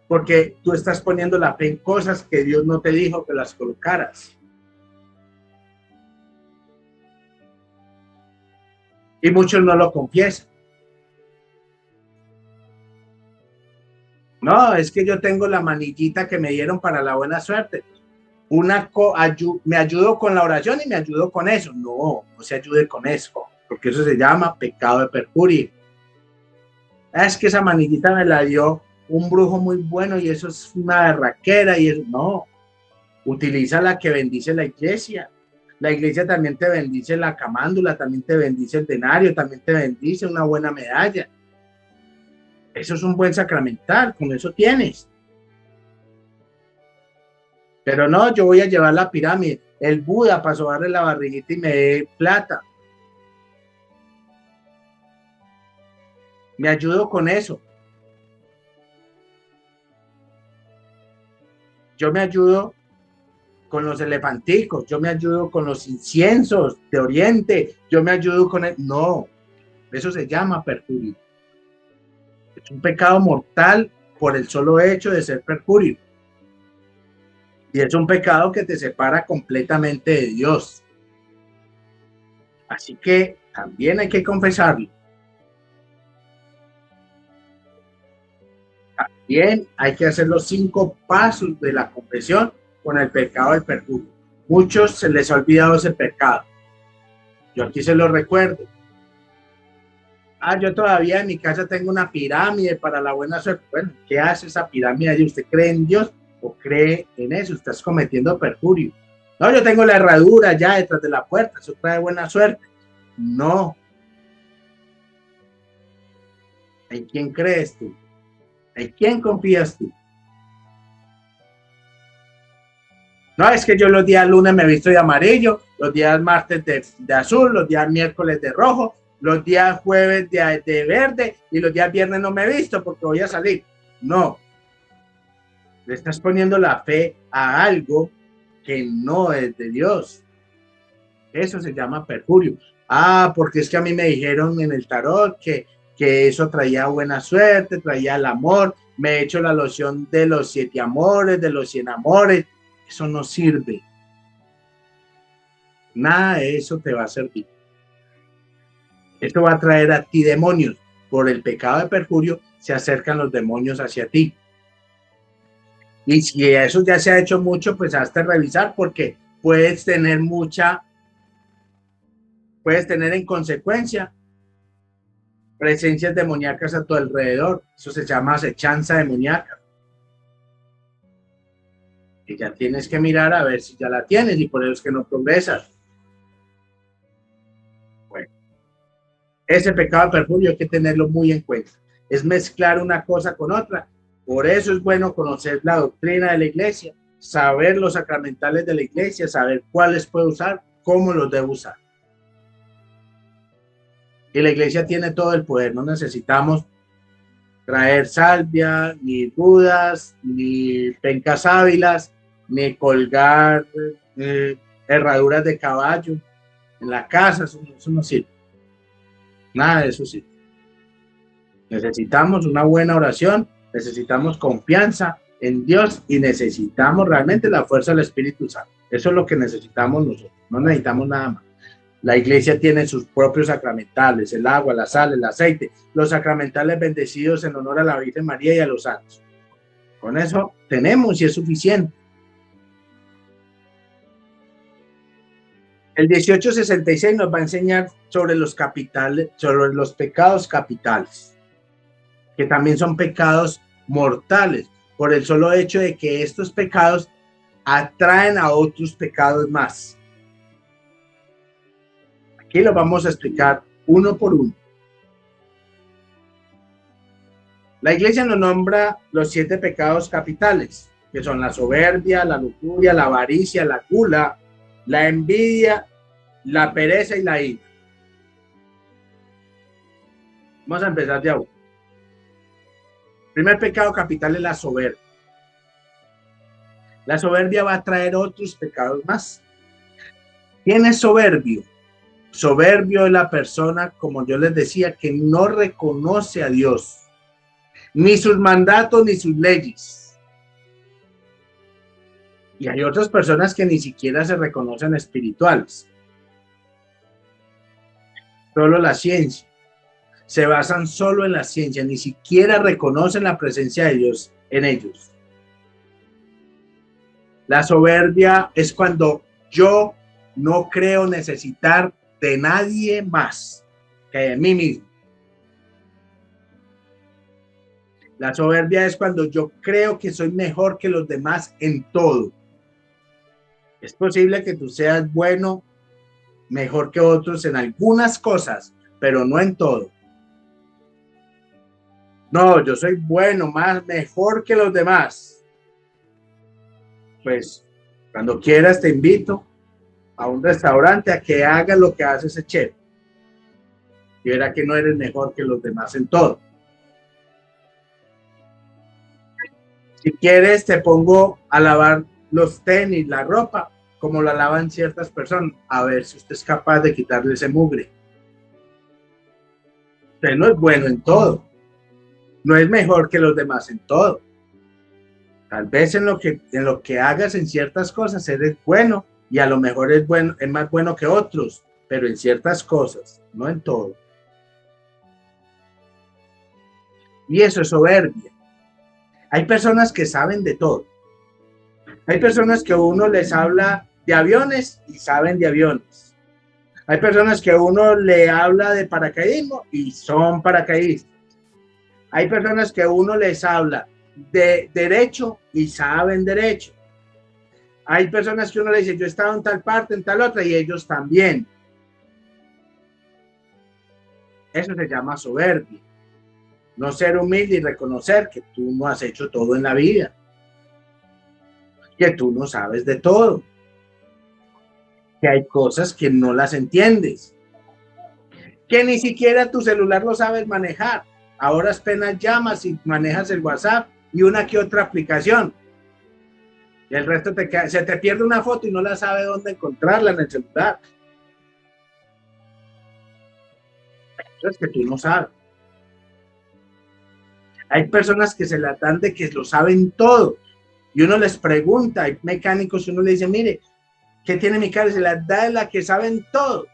Porque tú estás poniendo la fe en cosas que Dios no te dijo que las colocaras. Y muchos no lo confiesan. No, es que yo tengo la manillita que me dieron para la buena suerte. Me ayudo con la oración y me ayudo con eso. No, no se ayude con eso, porque eso se llama pecado de perjurio. Es que esa manillita me la dio un brujo muy bueno y eso es una berraquera y eso. No, utiliza la que bendice la iglesia. La iglesia también te bendice la camándula, también te bendice el denario, también te bendice una buena medalla. Eso es un buen sacramental, con eso tienes. Pero no, yo voy a llevar la pirámide. El Buda para sobarle la barriguita y me dé plata. Me ayudo con eso. Yo me ayudo con los elefanticos, yo me ayudo con los inciensos de Oriente, yo me ayudo con el... No, eso se llama perjurio. Es un pecado mortal por el solo hecho de ser perjurio. Y es un pecado que te separa completamente de Dios. Así que también hay que confesarlo. También hay que hacer los 5 pasos de la confesión con el pecado del perjurio. Muchos se les ha olvidado ese pecado. Yo aquí se lo recuerdo. Yo todavía en mi casa tengo una pirámide para la buena suerte. Bueno, ¿qué hace esa pirámide? ¿Usted cree en Dios o cree en eso? Estás cometiendo perjurio. No, yo tengo la herradura ya detrás de la puerta, eso trae buena suerte. No. ¿En quién crees tú? ¿En quién confías tú? No, es que yo los días lunes me visto de amarillo, los días martes de azul, los días miércoles de rojo, los días jueves de verde y los días viernes no me he visto porque voy a salir. No. Le estás poniendo la fe a algo que no es de Dios. Eso se llama perjurio. Porque es que a mí me dijeron en el tarot que eso traía buena suerte, traía el amor. Me he hecho la loción de los 7 amores, de los 100 amores. Eso no sirve. Nada de eso te va a servir. Esto va a traer a ti demonios. Por el pecado de perjurio se acercan los demonios hacia ti. Y si eso ya se ha hecho mucho, pues hazte revisar porque puedes tener en consecuencia presencias demoníacas a tu alrededor. Eso se llama acechanza demoníaca. Y ya tienes que mirar a ver si ya la tienes y por eso es que no progresas. Bueno, ese pecado de perjurio hay que tenerlo muy en cuenta. Es mezclar una cosa con otra. Por eso es bueno conocer la doctrina de la iglesia, saber los sacramentales de la iglesia, saber cuáles puedo usar, cómo los debo usar. Y la iglesia tiene todo el poder, no necesitamos traer salvia, ni rudas, ni pencas ávilas, ni colgar herraduras de caballo en la casa, eso no sirve. Nada de eso sirve. Necesitamos una buena oración, necesitamos confianza en Dios y necesitamos realmente la fuerza del Espíritu Santo. Eso es lo que necesitamos nosotros, no necesitamos nada más. La iglesia tiene sus propios sacramentales, el agua, la sal, el aceite, los sacramentales bendecidos en honor a la Virgen María y a los santos. Con eso tenemos y es suficiente. El 1866 nos va a enseñar sobre los capitales, sobre los pecados capitales, que también son pecados mortales, por el solo hecho de que estos pecados atraen a otros pecados más. Aquí lo vamos a explicar uno por uno. La iglesia nos nombra los 7 pecados capitales, que son la soberbia, la lujuria, la avaricia, la gula, la envidia, la pereza y la ira. Vamos a empezar de a uno. El primer pecado capital es la soberbia. La soberbia va a traer otros pecados más. ¿Quién es soberbio? Soberbio es la persona, como yo les decía, que no reconoce a Dios, ni sus mandatos, ni sus leyes. Y hay otras personas que ni siquiera se reconocen espirituales. Solo la ciencia. Se basan solo en la ciencia, ni siquiera reconocen la presencia de Dios en ellos. La soberbia es cuando yo no creo necesitar de nadie más que de mí mismo. La soberbia es cuando yo creo que soy mejor que los demás en todo. Es posible que tú seas bueno, mejor que otros en algunas cosas, pero no en todo. No, yo soy bueno, mejor que los demás. Pues cuando quieras te invito a un restaurante a que hagas lo que hace ese chef. Y verá que no eres mejor que los demás en todo. Si quieres, te pongo a lavar los tenis, la ropa, como la lavan ciertas personas, a ver si usted es capaz de quitarle ese mugre. Usted no es bueno en todo. No es mejor que los demás en todo. Tal vez en lo que hagas en ciertas cosas eres bueno y a lo mejor es más bueno que otros, pero en ciertas cosas, no en todo. Y eso es soberbia. Hay personas que saben de todo. Hay personas que uno les habla de aviones y saben de aviones. Hay personas que uno le habla de paracaidismo y son paracaidistas. Hay personas que uno les habla de derecho y saben derecho. Hay personas que uno le dice, yo he estado en tal parte, en tal otra, y ellos también. Eso se llama soberbia. No ser humilde y reconocer que tú no has hecho todo en la vida. Que tú no sabes de todo. Que hay cosas que no las entiendes. Que ni siquiera tu celular lo sabes manejar. Ahora apenas llamas y manejas el WhatsApp y una que otra aplicación. Y el resto se te pierde una foto y no la sabe dónde encontrarla en el celular. Eso es que tú no sabes. Hay personas que se la dan de que lo saben todo. Y uno les pregunta, hay mecánicos y uno le dice, mire, ¿qué tiene mi carro? Y se la da de la que saben todo.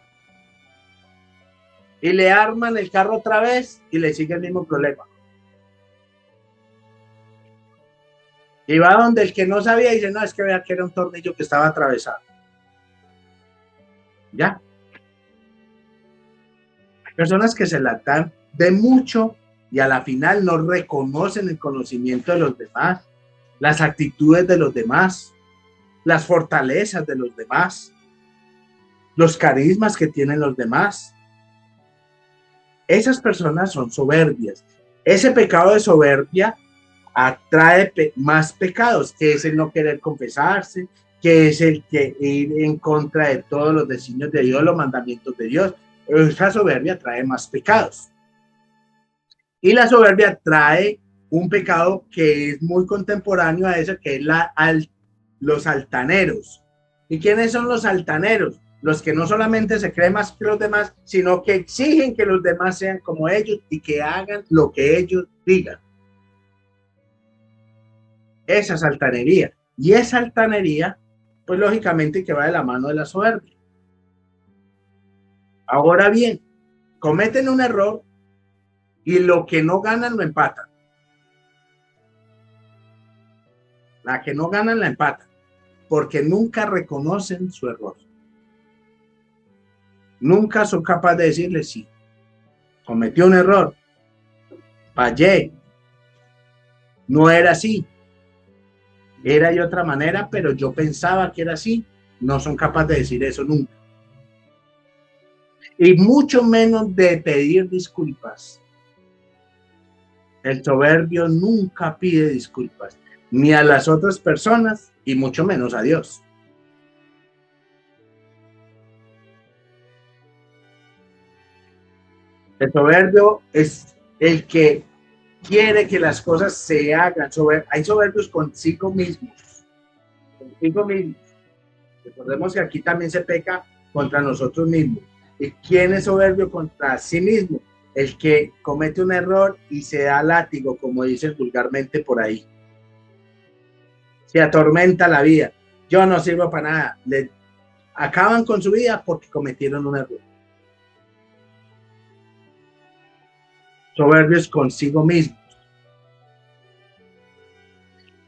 Y le arman el carro otra vez y le sigue el mismo problema. Y va donde el que no sabía y dice, no, es que vea que era un tornillo que estaba atravesado. Ya. Hay personas que se la dan de mucho y a la final no reconocen el conocimiento de los demás, las actitudes de los demás, las fortalezas de los demás, los carismas que tienen los demás. Esas personas son soberbias. Ese pecado de soberbia atrae más pecados, que es el no querer confesarse, que es el que ir en contra de todos los designios de Dios, los mandamientos de Dios. Esa soberbia trae más pecados. Y la soberbia trae un pecado que es muy contemporáneo a eso, que es los altaneros. ¿Y quiénes son los altaneros? Los que no solamente se creen más que los demás, sino que exigen que los demás sean como ellos y que hagan lo que ellos digan. Esa es altanería. Y esa altanería, pues lógicamente que va de la mano de la soberbia. Ahora bien, cometen un error y lo que no ganan lo empatan. La que no ganan la empatan, porque nunca reconocen su error. Nunca son capaces de decirle sí. Cometí un error. Fallé. No era así. Era de otra manera, pero yo pensaba que era así. No son capaces de decir eso nunca. Y mucho menos de pedir disculpas. El soberbio nunca pide disculpas, ni a las otras personas y mucho menos a Dios. El soberbio es el que quiere que las cosas se hagan. Hay soberbios consigo mismos. Consigo mismos. Recordemos que aquí también se peca contra nosotros mismos. ¿Y quién es soberbio contra sí mismo? El que comete un error y se da látigo, como dicen vulgarmente por ahí. Se atormenta la vida. Yo no sirvo para nada. Acaban con su vida porque cometieron un error. Soberbios consigo mismos.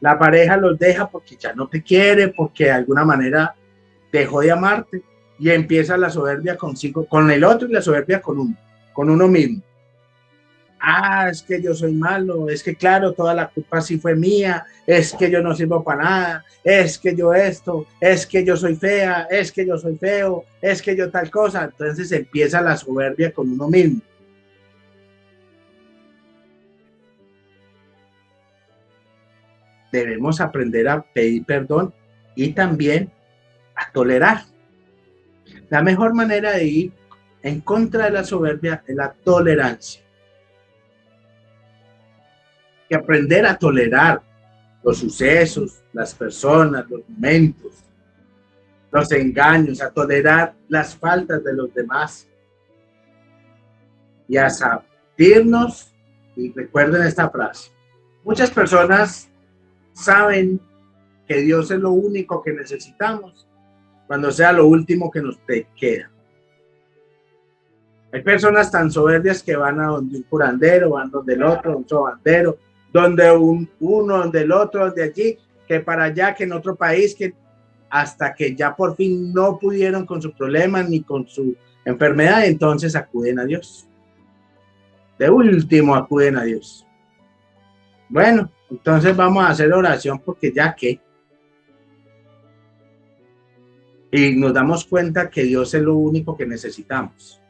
La pareja los deja porque ya no te quiere, porque de alguna manera dejó de amarte y empieza la soberbia consigo, con el otro y la soberbia con uno mismo. Ah, es que yo soy malo, es que claro, toda la culpa sí fue mía, es que yo no sirvo para nada, es que yo esto, es que yo soy fea, es que yo soy feo, es que yo tal cosa. Entonces empieza la soberbia con uno mismo. Debemos aprender a pedir perdón y también a tolerar. La mejor manera de ir en contra de la soberbia es la tolerancia. Y aprender a tolerar los sucesos, las personas, los momentos, los engaños, a tolerar las faltas de los demás y a sabernos. Y recuerden esta frase: muchas personas saben que Dios es lo único que necesitamos cuando sea lo último que nos queda. Hay personas tan soberbias que van a donde un curandero, van donde el otro, un sobandero, donde uno, donde el otro, donde allí, que para allá, que en otro país, que hasta que ya por fin no pudieron con su problema ni con su enfermedad, entonces acuden a Dios. De último acuden a Dios. Bueno, entonces vamos a hacer oración porque ya que. Y nos damos cuenta que Dios es lo único que necesitamos.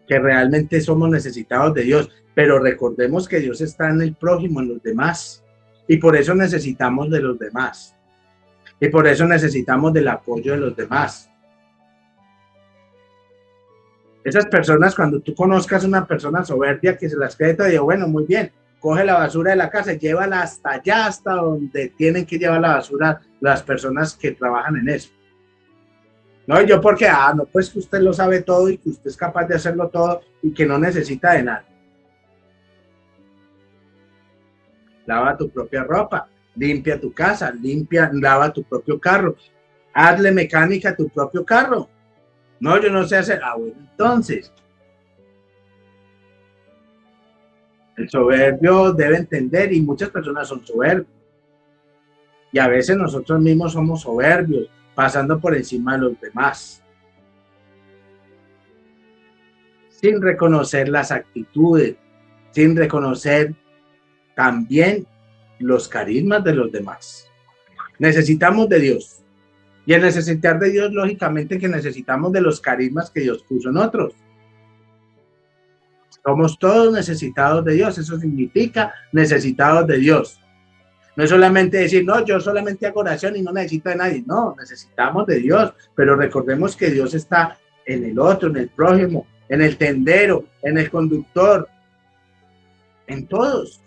Que realmente somos necesitados de Dios. Pero recordemos que Dios está en el prójimo, en los demás. Y por eso necesitamos de los demás. Y por eso necesitamos del apoyo de los demás. Esas personas, cuando tú conozcas una persona soberbia que se las cree, te digo, bueno, muy bien, coge la basura de la casa y llévala hasta allá, hasta donde tienen que llevar la basura las personas que trabajan en eso. No, yo porque, no, pues que usted lo sabe todo y que usted es capaz de hacerlo todo y que no necesita de nada. Lava tu propia ropa, limpia tu casa, lava tu propio carro, hazle mecánica a tu propio carro. No, yo no sé hacer. Bueno, entonces, el soberbio debe entender, y muchas personas son soberbios. Y a veces nosotros mismos somos soberbios, pasando por encima de los demás. sin reconocer las actitudes, sin reconocer también los carismas de los demás. Necesitamos de Dios. Y el necesitar de Dios, lógicamente que necesitamos de los carismas que Dios puso en otros. Somos todos necesitados de Dios. Eso significa necesitados de Dios. No es solamente decir, no, yo solamente hago oración y no necesito de nadie. No, necesitamos de Dios. Pero recordemos que Dios está en el otro, en el prójimo, en el tendero, en el conductor, en todos.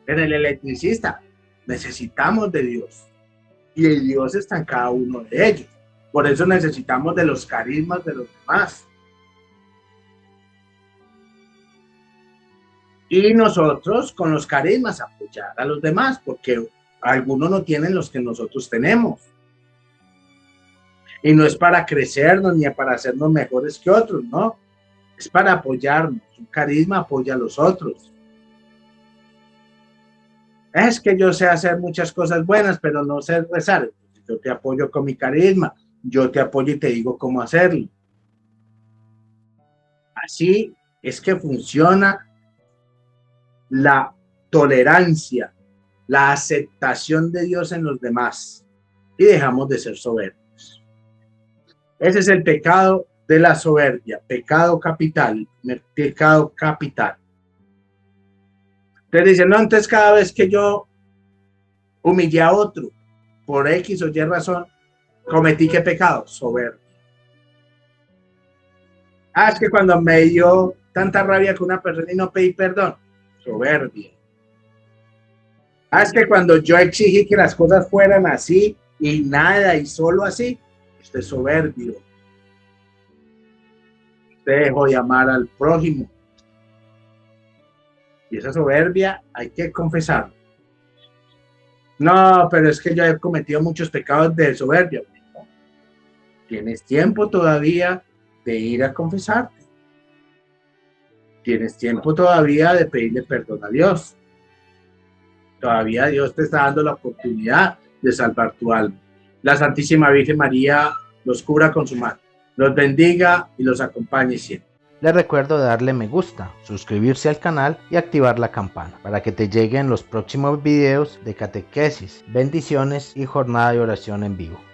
En el electricista. Necesitamos de Dios. Y Dios está en cada uno de ellos. Por eso necesitamos de los carismas de los demás. Y nosotros con los carismas apoyar a los demás, porque algunos no tienen los que nosotros tenemos. Y no es para crecernos ni para hacernos mejores que otros, no. Es para apoyarnos. Un carisma apoya a los otros. Es que yo sé hacer muchas cosas buenas, pero no sé rezar. Yo te apoyo con mi carisma. Yo te apoyo y te digo cómo hacerlo. Así es que funciona la tolerancia, la aceptación de Dios en los demás. Y dejamos de ser soberbios. Ese es el pecado de la soberbia. Pecado capital. Pecado capital. Entonces dicen, no, entonces cada vez que yo humillé a otro por X o Y razón, cometí ¿qué pecado? Soberbia. Es que cuando me dio tanta rabia con una persona y no pedí perdón, soberbia. Es que cuando yo exigí que las cosas fueran así y nada y solo así, usted es soberbio. Usted dejó de amar al prójimo. Y esa soberbia hay que confesarlo. No, pero es que yo he cometido muchos pecados de soberbia. No. Tienes tiempo todavía de ir a confesarte. Tienes tiempo todavía de pedirle perdón a Dios. Todavía Dios te está dando la oportunidad de salvar tu alma. La Santísima Virgen María los cubra con su mano. Los bendiga y los acompañe siempre. Les recuerdo darle me gusta, suscribirse al canal y activar la campana para que te lleguen los próximos videos de catequesis, bendiciones y jornada de oración en vivo.